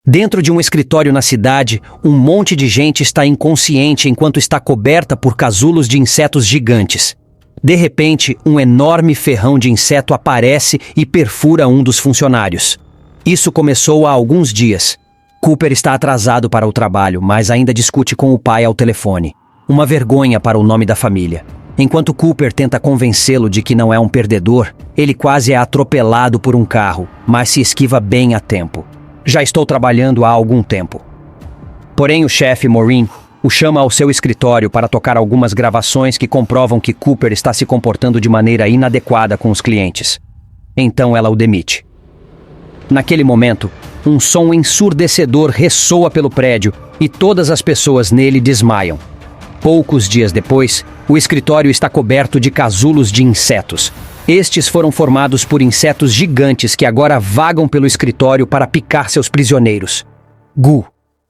Dentro de um escritório na cidade, um monte de gente está inconsciente enquanto está coberta por casulos de insetos gigantes. De repente, um enorme ferrão de inseto aparece e perfura um dos funcionários. Isso começou há alguns dias. Cooper está atrasado para o trabalho, mas ainda discute com o pai ao telefone. Uma vergonha para o nome da família. Enquanto Cooper tenta convencê-lo de que não é um perdedor, ele quase é atropelado por um carro, mas se esquiva bem a tempo. Já estou trabalhando há algum tempo. Porém, o chefe, Maureen, o chama ao seu escritório para tocar algumas gravações que comprovam que Cooper está se comportando de maneira inadequada com os clientes. Então ela o demite. Naquele momento, um som ensurdecedor ressoa pelo prédio e todas as pessoas nele desmaiam. Poucos dias depois, o escritório está coberto de casulos de insetos. Estes foram formados por insetos gigantes que agora vagam pelo escritório para picar seus prisioneiros. Gu.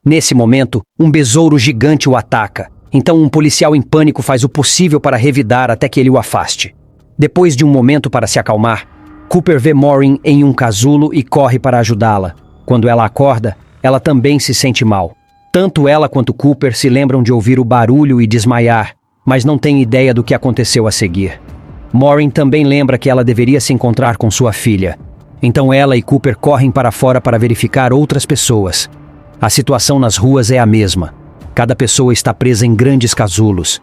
Nesse momento, um besouro gigante o ataca. Então um policial em pânico faz o possível para revidar até que ele o afaste. Depois de um momento para se acalmar, Cooper vê Maureen em um casulo e corre para ajudá-la. Quando ela acorda, ela também se sente mal. Tanto ela quanto Cooper se lembram de ouvir o barulho e desmaiar, mas não têm ideia do que aconteceu a seguir. Maureen também lembra que ela deveria se encontrar com sua filha. Então ela e Cooper correm para fora para verificar outras pessoas. A situação nas ruas é a mesma. Cada pessoa está presa em grandes casulos.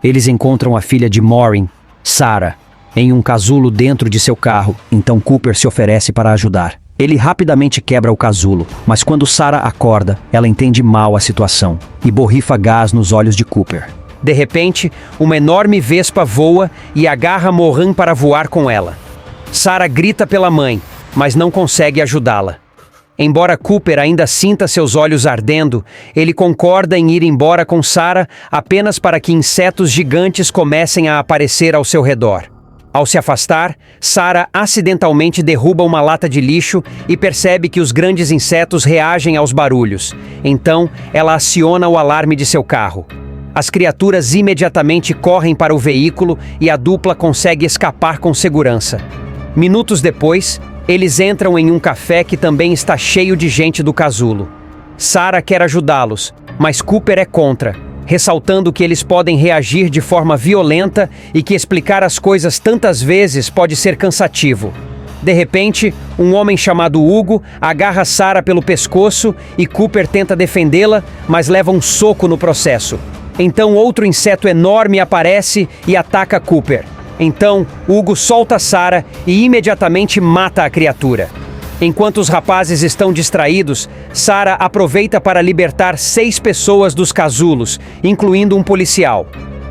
Eles encontram a filha de Maureen, Sarah, em um casulo dentro de seu carro, então Cooper se oferece para ajudar. Ele rapidamente quebra o casulo, mas quando Sarah acorda, ela entende mal a situação e borrifa gás nos olhos de Cooper. De repente, uma enorme vespa voa e agarra Maureen para voar com ela. Sarah grita pela mãe, mas não consegue ajudá-la. Embora Cooper ainda sinta seus olhos ardendo, ele concorda em ir embora com Sarah apenas para que insetos gigantes comecem a aparecer ao seu redor. Ao se afastar, Sarah acidentalmente derruba uma lata de lixo e percebe que os grandes insetos reagem aos barulhos. Então, ela aciona o alarme de seu carro. As criaturas imediatamente correm para o veículo e a dupla consegue escapar com segurança. Minutos depois, eles entram em um café que também está cheio de gente do casulo. Sarah quer ajudá-los, mas Cooper é contra, ressaltando que eles podem reagir de forma violenta e que explicar as coisas tantas vezes pode ser cansativo. De repente, um homem chamado Hugo agarra Sarah pelo pescoço e Cooper tenta defendê-la, mas leva um soco no processo. Então outro inseto enorme aparece e ataca Cooper. Então, Hugo solta Sarah e imediatamente mata a criatura. Enquanto os rapazes estão distraídos, Sarah aproveita para libertar 6 pessoas dos casulos, incluindo um policial.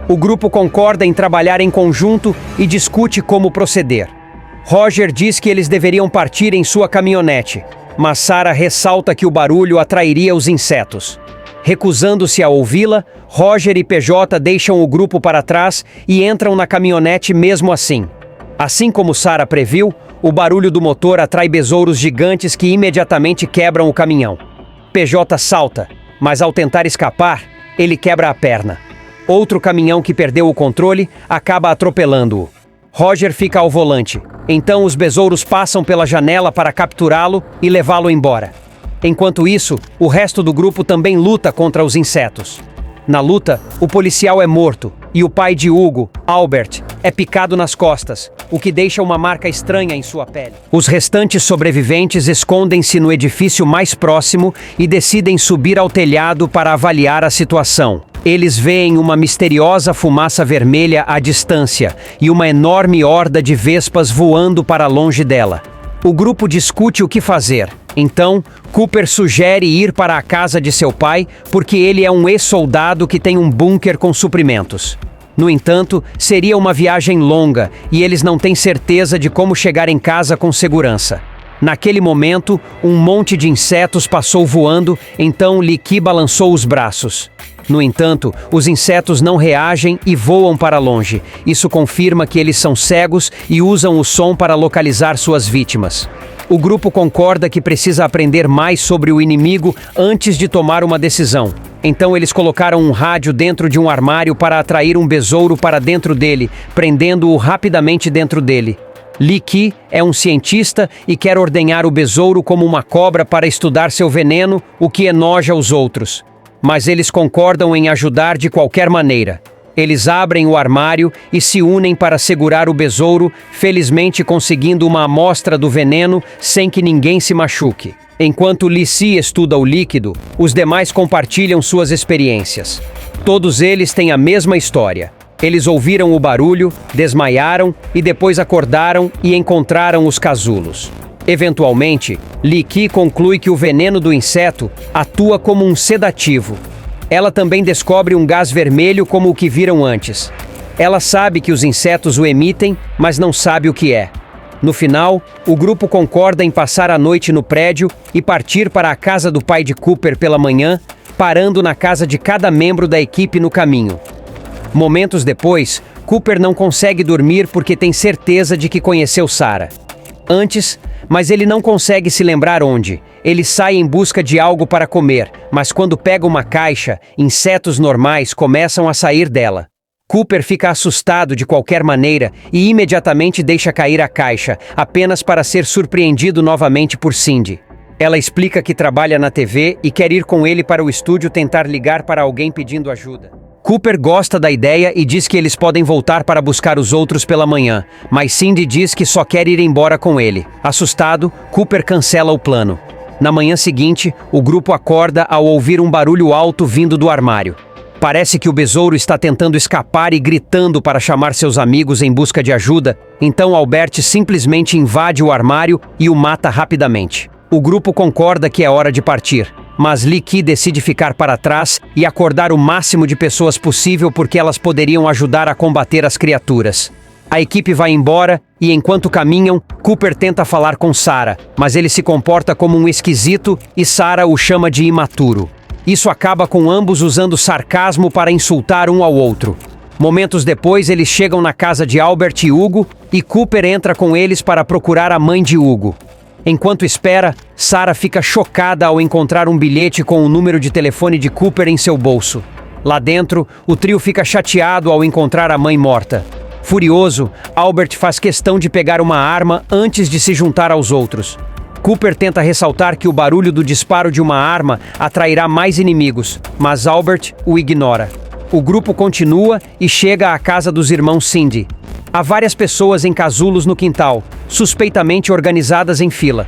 O grupo concorda em trabalhar em conjunto e discute como proceder. Roger diz que eles deveriam partir em sua caminhonete, mas Sarah ressalta que o barulho atrairia os insetos. Recusando-se a ouvi-la, Roger e PJ deixam o grupo para trás e entram na caminhonete mesmo assim. Assim como Sarah previu, o barulho do motor atrai besouros gigantes que imediatamente quebram o caminhão. PJ salta, mas ao tentar escapar, ele quebra a perna. Outro caminhão que perdeu o controle acaba atropelando-o. Roger fica ao volante, então os besouros passam pela janela para capturá-lo e levá-lo embora. Enquanto isso, o resto do grupo também luta contra os insetos. Na luta, o policial é morto e o pai de Hugo, Albert, é picado nas costas, o que deixa uma marca estranha em sua pele. Os restantes sobreviventes escondem-se no edifício mais próximo e decidem subir ao telhado para avaliar a situação. Eles veem uma misteriosa fumaça vermelha à distância e uma enorme horda de vespas voando para longe dela. O grupo discute o que fazer. Então, Cooper sugere ir para a casa de seu pai porque ele é um ex-soldado que tem um bunker com suprimentos. No entanto, seria uma viagem longa e eles não têm certeza de como chegar em casa com segurança. Naquele momento, um monte de insetos passou voando, então Liqui balançou os braços. No entanto, os insetos não reagem e voam para longe. Isso confirma que eles são cegos e usam o som para localizar suas vítimas. O grupo concorda que precisa aprender mais sobre o inimigo antes de tomar uma decisão. Então eles colocaram um rádio dentro de um armário para atrair um besouro para dentro dele, prendendo-o rapidamente dentro dele. Lee Ki é um cientista e quer ordenhar o besouro como uma cobra para estudar seu veneno, o que enoja os outros. Mas eles concordam em ajudar de qualquer maneira. Eles abrem o armário e se unem para segurar o besouro, felizmente conseguindo uma amostra do veneno sem que ninguém se machuque. Enquanto Lee Si estuda o líquido, os demais compartilham suas experiências. Todos eles têm a mesma história. Eles ouviram o barulho, desmaiaram e depois acordaram e encontraram os casulos. Eventualmente, Lee Ki conclui que o veneno do inseto atua como um sedativo. Ela também descobre um gás vermelho como o que viram antes. Ela sabe que os insetos o emitem, mas não sabe o que é. No final, o grupo concorda em passar a noite no prédio e partir para a casa do pai de Cooper pela manhã, parando na casa de cada membro da equipe no caminho. Momentos depois, Cooper não consegue dormir porque tem certeza de que conheceu Sarah. Mas ele não consegue se lembrar onde. Ele sai em busca de algo para comer, mas quando pega uma caixa, insetos normais começam a sair dela. Cooper fica assustado de qualquer maneira e imediatamente deixa cair a caixa, apenas para ser surpreendido novamente por Cindy. Ela explica que trabalha na TV e quer ir com ele para o estúdio tentar ligar para alguém pedindo ajuda. Cooper gosta da ideia e diz que eles podem voltar para buscar os outros pela manhã, mas Cindy diz que só quer ir embora com ele. Assustado, Cooper cancela o plano. Na manhã seguinte, o grupo acorda ao ouvir um barulho alto vindo do armário. Parece que o besouro está tentando escapar e gritando para chamar seus amigos em busca de ajuda, então Albert simplesmente invade o armário e o mata rapidamente. O grupo concorda que é hora de partir, mas Lee Ki decide ficar para trás e acordar o máximo de pessoas possível porque elas poderiam ajudar a combater as criaturas. A equipe vai embora e, enquanto caminham, Cooper tenta falar com Sarah, mas ele se comporta como um esquisito e Sarah o chama de imaturo. Isso acaba com ambos usando sarcasmo para insultar um ao outro. Momentos depois, eles chegam na casa de Albert e Hugo e Cooper entra com eles para procurar a mãe de Hugo. Enquanto espera, Sarah fica chocada ao encontrar um bilhete com o número de telefone de Cooper em seu bolso. Lá dentro, o trio fica chateado ao encontrar a mãe morta. Furioso, Albert faz questão de pegar uma arma antes de se juntar aos outros. Cooper tenta ressaltar que o barulho do disparo de uma arma atrairá mais inimigos, mas Albert o ignora. O grupo continua e chega à casa dos irmãos Cindy. Há várias pessoas em casulos no quintal, suspeitamente organizadas em fila.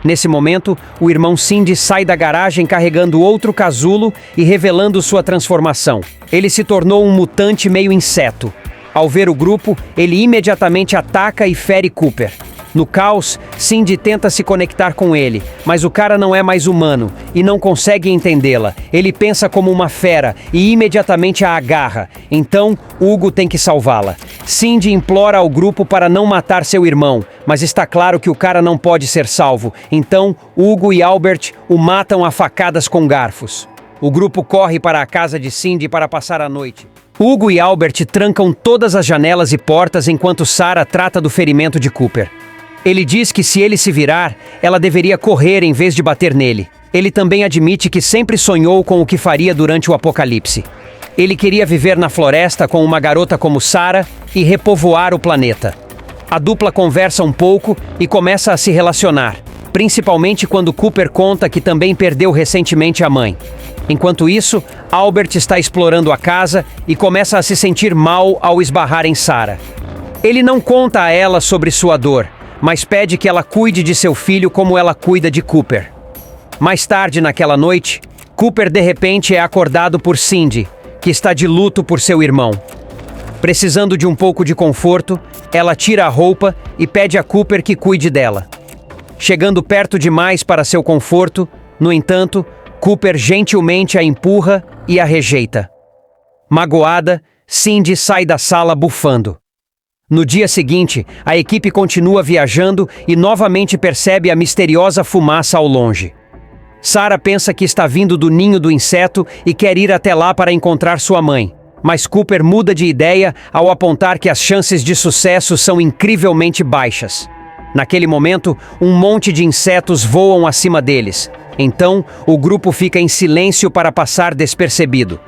Nesse momento, o irmão Cindy sai da garagem carregando outro casulo e revelando sua transformação. Ele se tornou um mutante meio inseto. Ao ver o grupo, ele imediatamente ataca e fere Cooper. No caos, Cindy tenta se conectar com ele, mas o cara não é mais humano e não consegue entendê-la. Ele pensa como uma fera e imediatamente a agarra. Então, Hugo tem que salvá-la. Cindy implora ao grupo para não matar seu irmão, mas está claro que o cara não pode ser salvo. Então, Hugo e Albert o matam a facadas com garfos. O grupo corre para a casa de Cindy para passar a noite. Hugo e Albert trancam todas as janelas e portas enquanto Sarah trata do ferimento de Cooper. Ele diz que se ele se virar, ela deveria correr em vez de bater nele. Ele também admite que sempre sonhou com o que faria durante o apocalipse. Ele queria viver na floresta com uma garota como Sarah e repovoar o planeta. A dupla conversa um pouco e começa a se relacionar, principalmente quando Cooper conta que também perdeu recentemente a mãe. Enquanto isso, Albert está explorando a casa e começa a se sentir mal ao esbarrar em Sarah. Ele não conta a ela sobre sua dor, mas pede que ela cuide de seu filho como ela cuida de Cooper. Mais tarde naquela noite, Cooper de repente é acordado por Cindy, que está de luto por seu irmão. Precisando de um pouco de conforto, ela tira a roupa e pede a Cooper que cuide dela. Chegando perto demais para seu conforto, no entanto, Cooper gentilmente a empurra e a rejeita. Magoada, Cindy sai da sala bufando. No dia seguinte, a equipe continua viajando e novamente percebe a misteriosa fumaça ao longe. Sarah pensa que está vindo do ninho do inseto e quer ir até lá para encontrar sua mãe, mas Cooper muda de ideia ao apontar que as chances de sucesso são incrivelmente baixas. Naquele momento, um monte de insetos voam acima deles. Então, o grupo fica em silêncio para passar despercebido.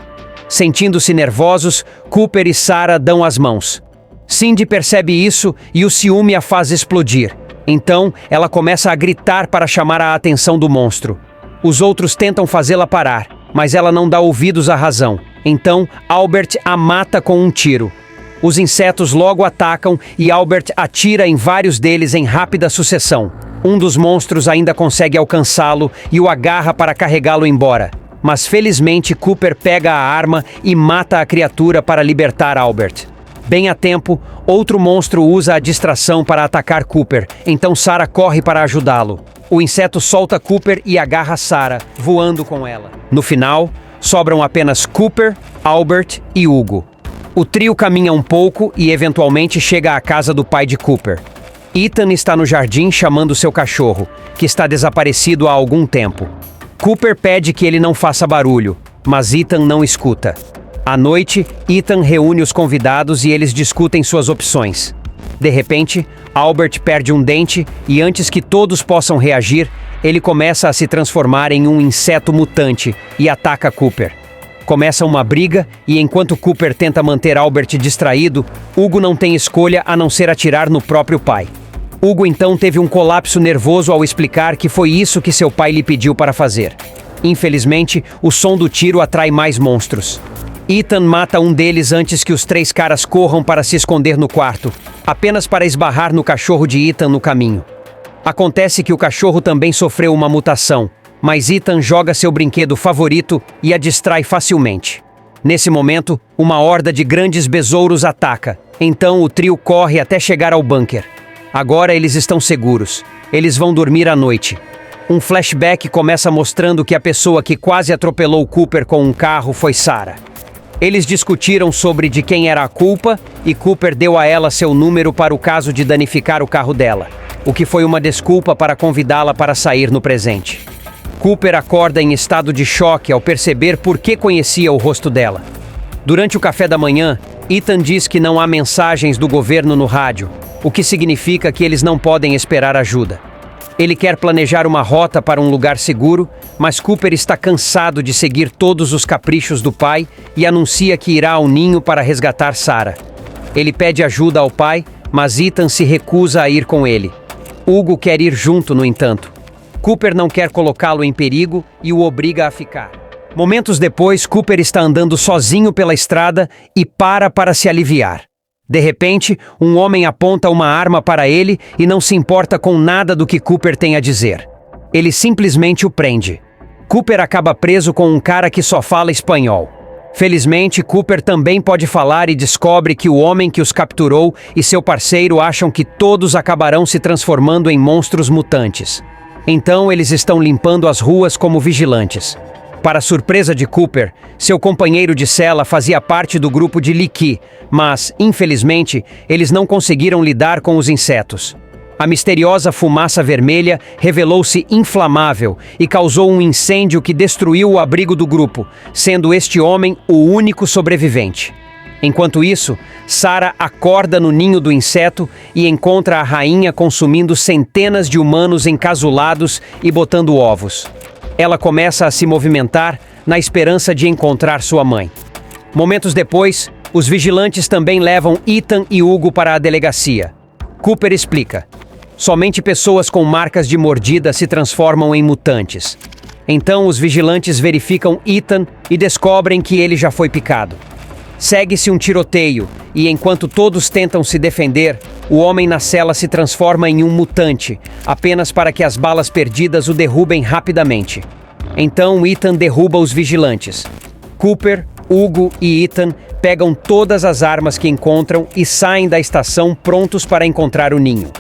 Sentindo-se nervosos, Cooper e Sarah dão as mãos. Cindy percebe isso e o ciúme a faz explodir. Então, ela começa a gritar para chamar a atenção do monstro. Os outros tentam fazê-la parar, mas ela não dá ouvidos à razão. Então, Albert a mata com um tiro. Os insetos logo atacam e Albert atira em vários deles em rápida sucessão. Um dos monstros ainda consegue alcançá-lo e o agarra para carregá-lo embora. Mas felizmente Cooper pega a arma e mata a criatura para libertar Albert. Bem a tempo, outro monstro usa a distração para atacar Cooper, então Sarah corre para ajudá-lo. O inseto solta Cooper e agarra Sarah, voando com ela. No final, sobram apenas Cooper, Albert e Hugo. O trio caminha um pouco e eventualmente chega à casa do pai de Cooper. Ethan está no jardim chamando seu cachorro, que está desaparecido há algum tempo. Cooper pede que ele não faça barulho, mas Ethan não escuta. À noite, Ethan reúne os convidados e eles discutem suas opções. De repente, Albert perde um dente e antes que todos possam reagir, ele começa a se transformar em um inseto mutante e ataca Cooper. Começa uma briga e enquanto Cooper tenta manter Albert distraído, Hugo não tem escolha a não ser atirar no próprio pai. Hugo então teve um colapso nervoso ao explicar que foi isso que seu pai lhe pediu para fazer. Infelizmente, o som do tiro atrai mais monstros. Ethan mata um deles antes que os 3 caras corram para se esconder no quarto, apenas para esbarrar no cachorro de Ethan no caminho. Acontece que o cachorro também sofreu uma mutação, mas Ethan joga seu brinquedo favorito e a distrai facilmente. Nesse momento, uma horda de grandes besouros ataca, então o trio corre até chegar ao bunker. Agora eles estão seguros. Eles vão dormir à noite. Um flashback começa mostrando que a pessoa que quase atropelou Cooper com um carro foi Sarah. Eles discutiram sobre de quem era a culpa e Cooper deu a ela seu número para o caso de danificar o carro dela, o que foi uma desculpa para convidá-la para sair no presente. Cooper acorda em estado de choque ao perceber por que conhecia o rosto dela. Durante o café da manhã, Ethan diz que não há mensagens do governo no rádio, o que significa que eles não podem esperar ajuda. Ele quer planejar uma rota para um lugar seguro, mas Cooper está cansado de seguir todos os caprichos do pai e anuncia que irá ao ninho para resgatar Sarah. Ele pede ajuda ao pai, mas Ethan se recusa a ir com ele. Hugo quer ir junto, no entanto. Cooper não quer colocá-lo em perigo e o obriga a ficar. Momentos depois, Cooper está andando sozinho pela estrada e para se aliviar. De repente, um homem aponta uma arma para ele e não se importa com nada do que Cooper tem a dizer. Ele simplesmente o prende. Cooper acaba preso com um cara que só fala espanhol. Felizmente, Cooper também pode falar e descobre que o homem que os capturou e seu parceiro acham que todos acabarão se transformando em monstros mutantes. Então, eles estão limpando as ruas como vigilantes. Para surpresa de Cooper, seu companheiro de cela fazia parte do grupo de Liqui, mas, infelizmente, eles não conseguiram lidar com os insetos. A misteriosa fumaça vermelha revelou-se inflamável e causou um incêndio que destruiu o abrigo do grupo, sendo este homem o único sobrevivente. Enquanto isso, Sarah acorda no ninho do inseto e encontra a rainha consumindo centenas de humanos encasulados e botando ovos. Ela começa a se movimentar na esperança de encontrar sua mãe. Momentos depois, os vigilantes também levam Ethan e Hugo para a delegacia. Cooper explica: somente pessoas com marcas de mordida se transformam em mutantes. Então os vigilantes verificam Ethan e descobrem que ele já foi picado. Segue-se um tiroteio e, enquanto todos tentam se defender, o homem na cela se transforma em um mutante, apenas para que as balas perdidas o derrubem rapidamente. Então Ethan derruba os vigilantes. Cooper, Hugo e Ethan pegam todas as armas que encontram e saem da estação prontos para encontrar o ninho.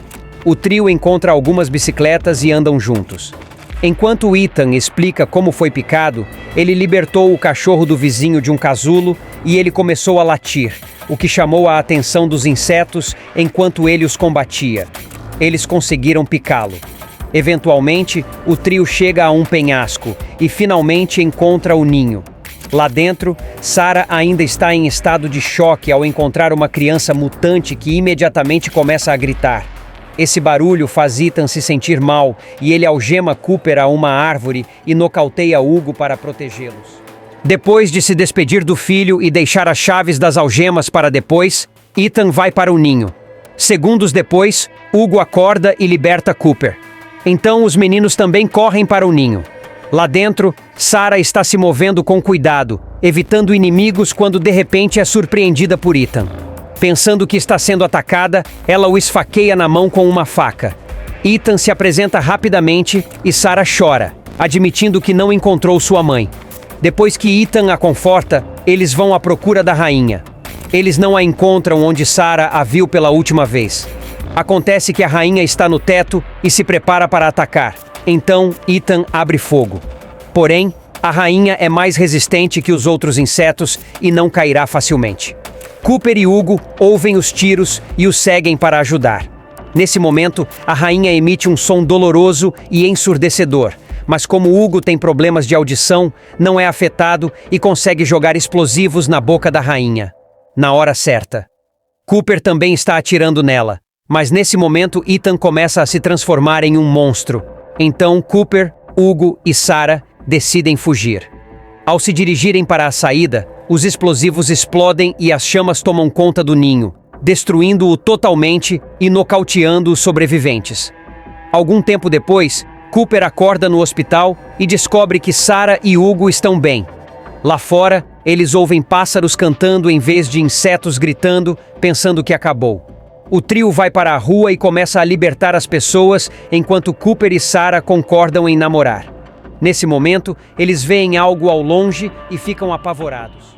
O trio encontra algumas bicicletas e andam juntos. Enquanto Ethan explica como foi picado, ele libertou o cachorro do vizinho de um casulo e ele começou a latir, o que chamou a atenção dos insetos enquanto ele os combatia. Eles conseguiram picá-lo. Eventualmente, o trio chega a um penhasco e finalmente encontra o ninho. Lá dentro, Sarah ainda está em estado de choque ao encontrar uma criança mutante que imediatamente começa a gritar. Esse barulho faz Ethan se sentir mal e ele algema Cooper a uma árvore e nocauteia Hugo para protegê-los. Depois de se despedir do filho e deixar as chaves das algemas para depois, Ethan vai para o ninho. Segundos depois, Hugo acorda e liberta Cooper. Então os meninos também correm para o ninho. Lá dentro, Sarah está se movendo com cuidado, evitando inimigos quando de repente é surpreendida por Ethan. Pensando que está sendo atacada, ela o esfaqueia na mão com uma faca. Ethan se apresenta rapidamente e Sarah chora, admitindo que não encontrou sua mãe. Depois que Ethan a conforta, eles vão à procura da rainha. Eles não a encontram onde Sarah a viu pela última vez. Acontece que a rainha está no teto e se prepara para atacar. Então, Ethan abre fogo. Porém, a rainha é mais resistente que os outros insetos e não cairá facilmente. Cooper e Hugo ouvem os tiros e os seguem para ajudar. Nesse momento, a rainha emite um som doloroso e ensurdecedor, mas como Hugo tem problemas de audição, não é afetado e consegue jogar explosivos na boca da rainha. Na hora certa. Cooper também está atirando nela, mas nesse momento Ethan começa a se transformar em um monstro. Então Cooper, Hugo e Sarah decidem fugir. Ao se dirigirem para a saída, os explosivos explodem e as chamas tomam conta do ninho, destruindo-o totalmente e nocauteando os sobreviventes. Algum tempo depois, Cooper acorda no hospital e descobre que Sarah e Hugo estão bem. Lá fora, eles ouvem pássaros cantando em vez de insetos gritando, pensando que acabou. O trio vai para a rua e começa a libertar as pessoas, enquanto Cooper e Sarah concordam em namorar. Nesse momento, eles veem algo ao longe e ficam apavorados.